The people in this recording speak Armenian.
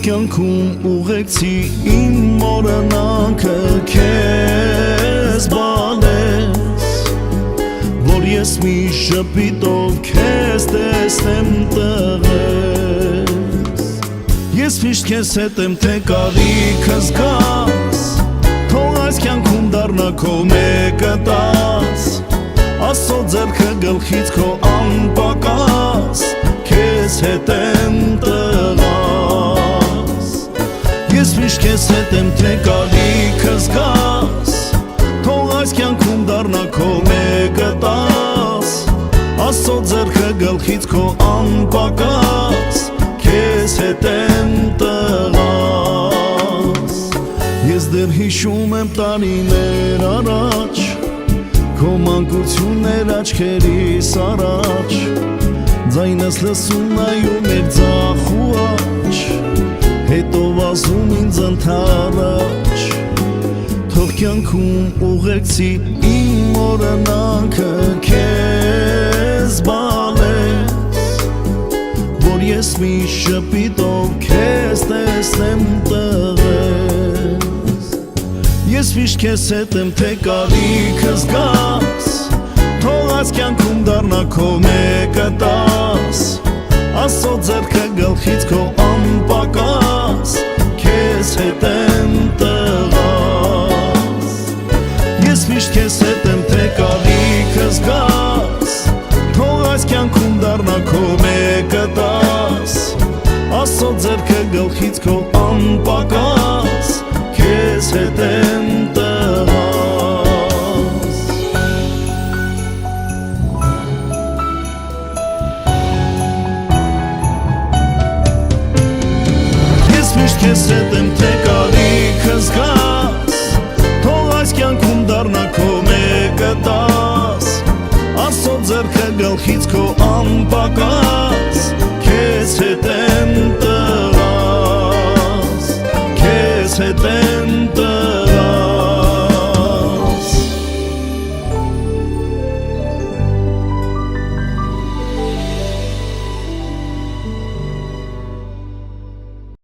կյանքում ուղեկցի իմ մորանանքը քեզ բանես, որ ես մի շպիտով քեզ տեսնեմ տղես։ Ես միշտ քեզ հետ եմ, թե կարիքս գաս, թող այս կյանքում դառնա քո մեկը տաս, Աստծո ձեռքը գլխից քո անպակաս, քեզ հետ եմ տղաս։ Ես միշտ քեզ հետ եմ, թե կարիքս գաս, թող այս կյանքում դառնա քո մեկը տաս, Աստծո ձեռքը գլխից քո անպակաս, քեզ հետ եմ տղաս։ Ես դեռ հիշում եմ տարիներ առաջ, քո մանկություններ աչքերիս առաջ, ձայնս լսում նայում էր ձախ ու աջ, հետո վազում ինձ ընդառաջ, թող կյանքում ուղեկցի իմ օրինաքը քեզ բանես, որ ես մի շպիտով քեզ տեսնեմ տղես։ Ես միշտ քեզ հետ եմ, թե կարիքս գաս, թող այս կյանքում դառնա քո մեկը տաս, Աստծո ձեռքը գլխից քո անպակաս, քեզ հետ եմ տղաս։ Ես միշտ քեզ հետ եմ, թե կարիքս գաս, թող այս կյանքում դառնա քո մեկը տաս, Աստծո ձեռքը գլխից քո անպակաս, քեզ հետ եմ տղաս։ Ես միշտ քեզ հետ եմ, թե կարիքս գաս, թող այս կյանքում դառնա քո մեկը տաս, Աստծո ձեռքը գլխից քո անպակաս, քեզ հետ եմ տղաս։